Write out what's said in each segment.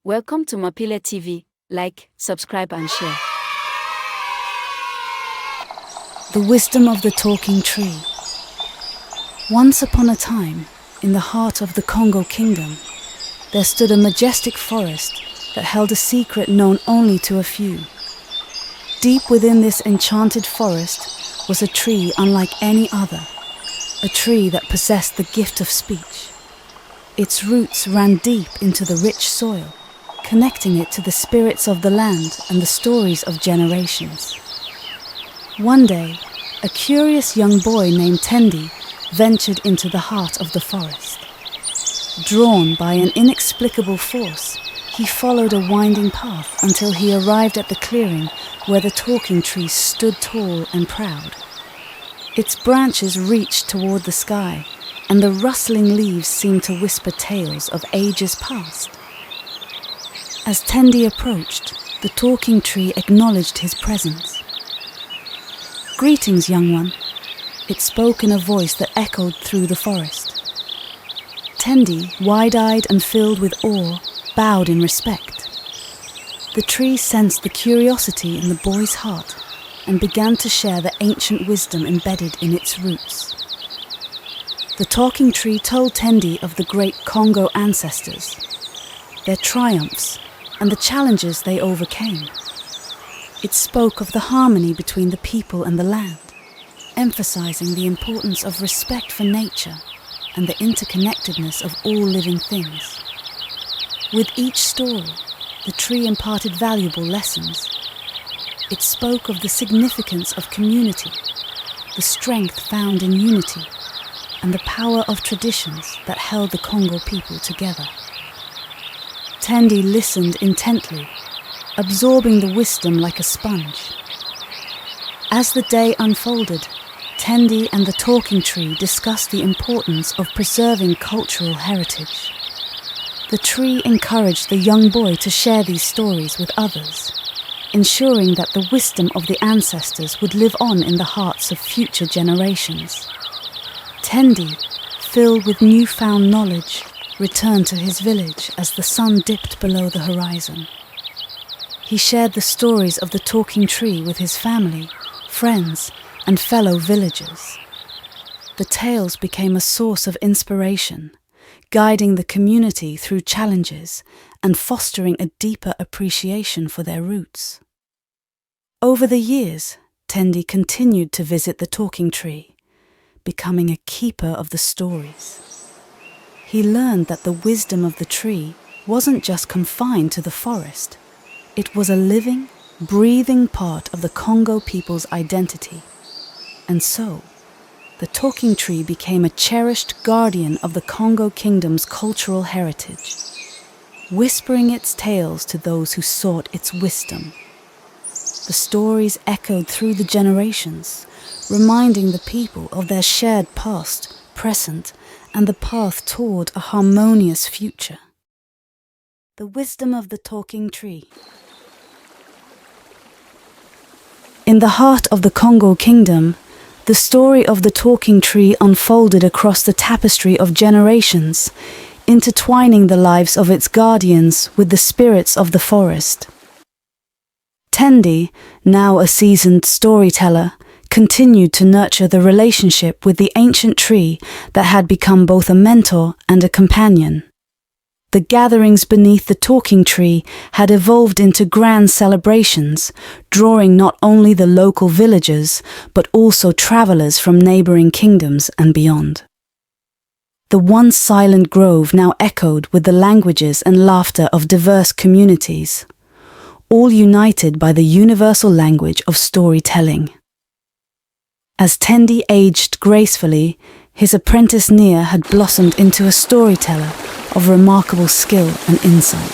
Welcome to Mapile TV. Like, subscribe and share. The wisdom of the talking tree. Once upon a time, in the heart of the Kongo Kingdom, there stood a majestic forest that held a secret known only to a few. Deep within this enchanted forest was a tree unlike any other, a tree that possessed the gift of speech. Its roots ran deep into the rich soil, connecting it to the spirits of the land and the stories of generations. One day, a curious young boy named Tendi ventured into the heart of the forest. Drawn by an inexplicable force, he followed a winding path until he arrived at the clearing where the talking tree stood tall and proud. Its branches reached toward the sky, and the rustling leaves seemed to whisper tales of ages past. As Tendi approached, the talking tree acknowledged his presence. "Greetings, young one," it spoke in a voice that echoed through the forest. Tendi, wide-eyed and filled with awe, bowed in respect. The tree sensed the curiosity in the boy's heart and began to share the ancient wisdom embedded in its roots. The talking tree told Tendi of the great Kongo ancestors, their triumphs, and the challenges they overcame. It spoke of the harmony between the people and the land, emphasizing the importance of respect for nature and the interconnectedness of all living things. With each story, the tree imparted valuable lessons. It spoke of the significance of community, the strength found in unity, and the power of traditions that held the Kongo people together. Tendi listened intently, absorbing the wisdom like a sponge. As the day unfolded, Tendi and the talking tree discussed the importance of preserving cultural heritage. The tree encouraged the young boy to share these stories with others, ensuring that the wisdom of the ancestors would live on in the hearts of future generations. Tendi, filled with newfound knowledge, returned to his village as the sun dipped below the horizon. He shared the stories of the talking tree with his family, friends, and fellow villagers. The tales became a source of inspiration, guiding the community through challenges and fostering a deeper appreciation for their roots. Over the years, Tendi continued to visit the talking tree, becoming a keeper of the stories. He learned that the wisdom of the tree wasn't just confined to the forest. It was a living, breathing part of the Kongo people's identity. And so, the talking tree became a cherished guardian of the Kongo Kingdom's cultural heritage, whispering its tales to those who sought its wisdom. The stories echoed through the generations, reminding the people of their shared past, present, and the path toward a harmonious future. The wisdom of the talking tree. In the heart of the Kongo Kingdom, the story of the talking tree unfolded across the tapestry of generations, intertwining the lives of its guardians with the spirits of the forest. Tendi, now a seasoned storyteller, continued to nurture the relationship with the ancient tree that had become both a mentor and a companion. The gatherings beneath the talking tree had evolved into grand celebrations, drawing not only the local villagers, but also travelers from neighboring kingdoms and beyond. The once silent grove now echoed with the languages and laughter of diverse communities, all united by the universal language of storytelling. As Tendi aged gracefully, his apprentice Nia had blossomed into a storyteller of remarkable skill and insight.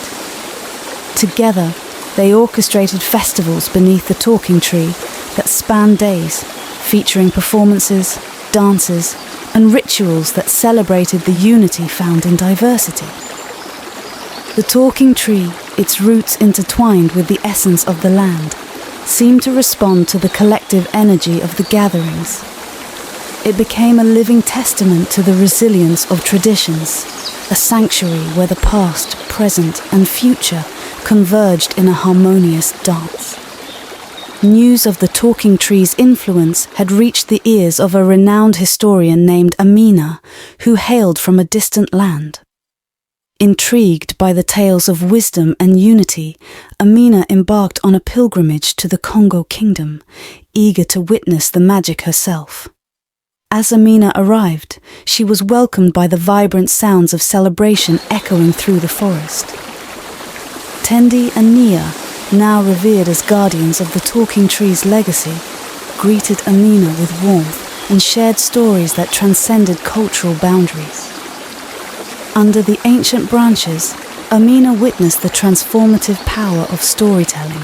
Together, they orchestrated festivals beneath the talking tree that spanned days, featuring performances, dances, and rituals that celebrated the unity found in diversity. The talking tree, its roots intertwined with the essence of the land, seemed to respond to the collective energy of the gatherings. It became a living testament to the resilience of traditions, a sanctuary where the past, present, and future converged in a harmonious dance. News of the talking tree's influence had reached the ears of a renowned historian named Amina, who hailed from a distant land. Intrigued by the tales of wisdom and unity, Amina embarked on a pilgrimage to the Kongo Kingdom, eager to witness the magic herself. As Amina arrived, she was welcomed by the vibrant sounds of celebration echoing through the forest. Tendi and Nia, now revered as guardians of the talking tree's legacy, greeted Amina with warmth and shared stories that transcended cultural boundaries. Under the ancient branches, Amina witnessed the transformative power of storytelling.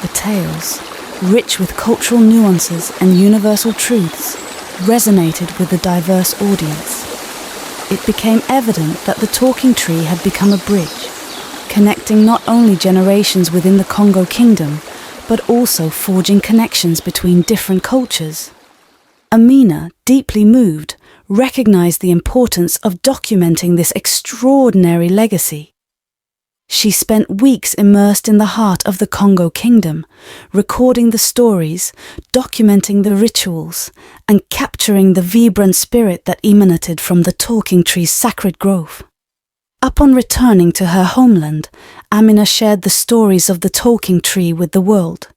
The tales, rich with cultural nuances and universal truths, resonated with the diverse audience. It became evident that the talking tree had become a bridge, connecting not only generations within the Kongo Kingdom, but also forging connections between different cultures. Amina, deeply moved, recognized the importance of documenting this extraordinary legacy. She spent weeks immersed in the heart of the Kongo Kingdom, recording the stories, documenting the rituals, and capturing the vibrant spirit that emanated from the talking tree's sacred grove. Upon returning to her homeland, Amina shared the stories of the talking tree with the world.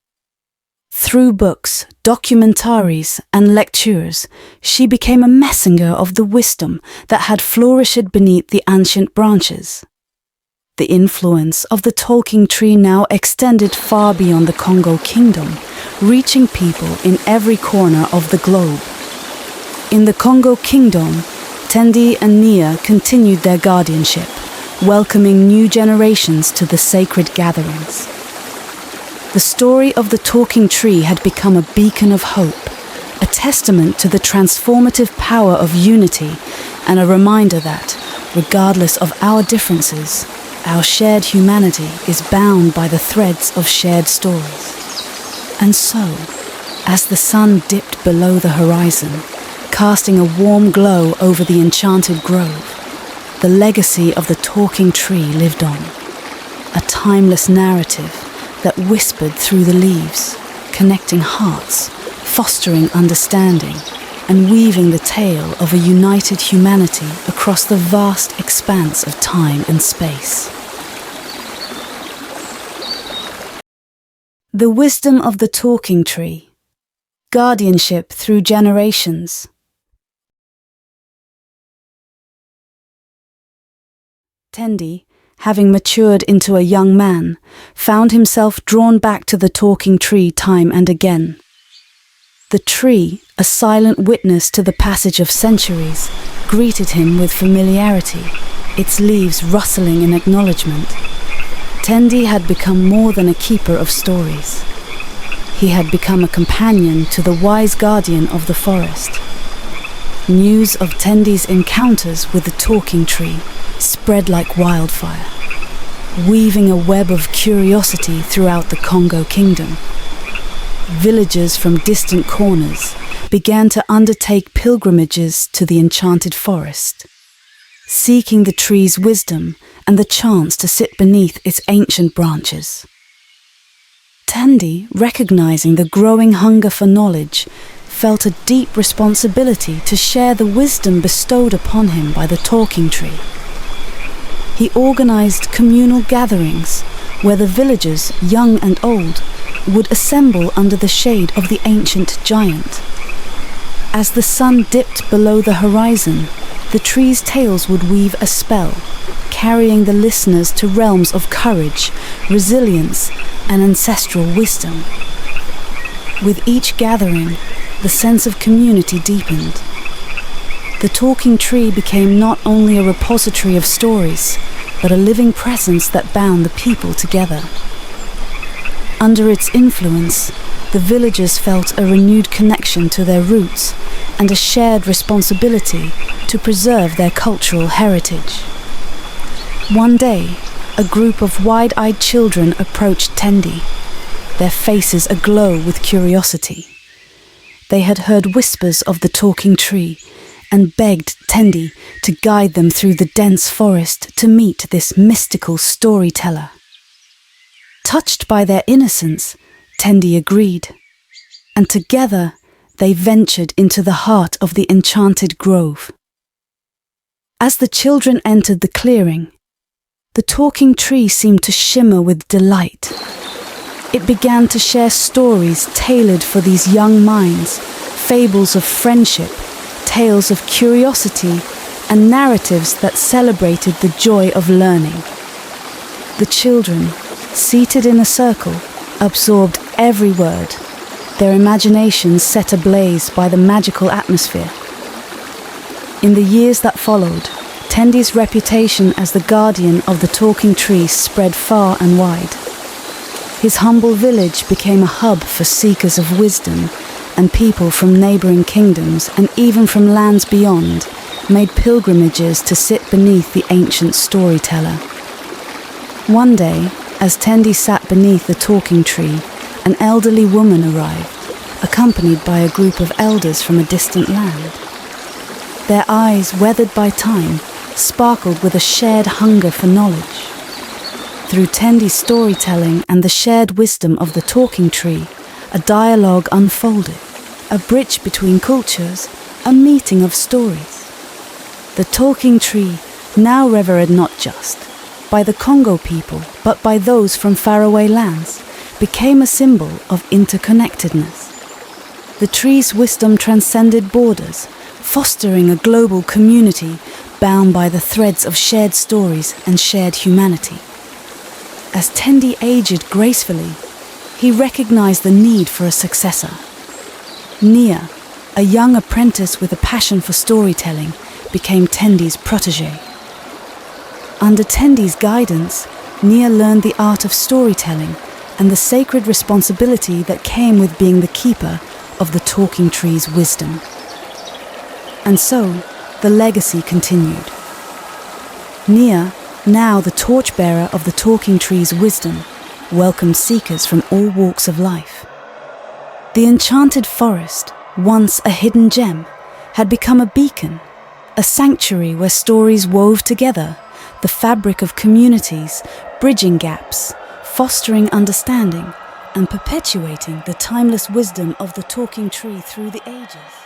Through books, documentaries, and lectures, she became a messenger of the wisdom that had flourished beneath the ancient branches. The influence of the talking tree now extended far beyond the Kongo Kingdom, reaching people in every corner of the globe. In the Kongo Kingdom, Tendi and Nia continued their guardianship, welcoming new generations to the sacred gatherings. The story of the talking tree had become a beacon of hope, a testament to the transformative power of unity, and a reminder that, regardless of our differences, our shared humanity is bound by the threads of shared stories. And so, as the sun dipped below the horizon, casting a warm glow over the enchanted grove, the legacy of the talking tree lived on, a timeless narrative that whispered through the leaves, connecting hearts, fostering understanding, and weaving the tale of a united humanity across the vast expanse of time and space. The wisdom of the talking tree. Guardianship through generations. Tendi, having matured into a young man, found himself drawn back to the talking tree time and again. The tree, a silent witness to the passage of centuries, greeted him with familiarity, its leaves rustling in acknowledgement. Tendi had become more than a keeper of stories. He had become a companion to the wise guardian of the forest. News of Tendi's encounters with the talking tree spread like wildfire, weaving a web of curiosity throughout the Kongo Kingdom. Villagers from distant corners began to undertake pilgrimages to the enchanted forest, seeking the tree's wisdom and the chance to sit beneath its ancient branches. Tendi, recognizing the growing hunger for knowledge, felt a deep responsibility to share the wisdom bestowed upon him by the talking tree. He organized communal gatherings where the villagers, young and old, would assemble under the shade of the ancient giant. As the sun dipped below the horizon, the tree's tales would weave a spell, carrying the listeners to realms of courage, resilience, and ancestral wisdom. With each gathering, the sense of community deepened. The talking tree became not only a repository of stories, but a living presence that bound the people together. Under its influence, the villagers felt a renewed connection to their roots and a shared responsibility to preserve their cultural heritage. One day, a group of wide-eyed children approached Tendi, their faces aglow with curiosity. They had heard whispers of the talking tree and begged Tendi to guide them through the dense forest to meet this mystical storyteller. Touched by their innocence, Tendi agreed, and together they ventured into the heart of the enchanted grove. As the children entered the clearing, the talking tree seemed to shimmer with delight. It began to share stories tailored for these young minds, fables of friendship, tales of curiosity, and narratives that celebrated the joy of learning. The children, seated in a circle, absorbed every word, their imaginations set ablaze by the magical atmosphere. In the years that followed, Tendi's reputation as the guardian of the talking tree spread far and wide. His humble village became a hub for seekers of wisdom, and people from neighboring kingdoms and even from lands beyond made pilgrimages to sit beneath the ancient storyteller. One day, as Tendi sat beneath the talking tree, an elderly woman arrived, accompanied by a group of elders from a distant land. Their eyes, weathered by time, sparkled with a shared hunger for knowledge. Through Tendi's storytelling and the shared wisdom of the talking tree, a dialogue unfolded, a bridge between cultures, a meeting of stories. The talking tree, now revered not just by the Kongo people, but by those from faraway lands, became a symbol of interconnectedness. The tree's wisdom transcended borders, fostering a global community bound by the threads of shared stories and shared humanity. As Tendi aged gracefully, he recognized the need for a successor. Nia, a young apprentice with a passion for storytelling, became Tendi's protégé. Under Tendi's guidance, Nia learned the art of storytelling and the sacred responsibility that came with being the keeper of the talking tree's wisdom. And so, the legacy continued. Nia, now the torchbearer of the talking tree's wisdom, welcomed seekers from all walks of life. The enchanted forest, once a hidden gem, had become a beacon, a sanctuary where stories wove together, the fabric of communities, bridging gaps, fostering understanding, and perpetuating the timeless wisdom of the talking tree through the ages.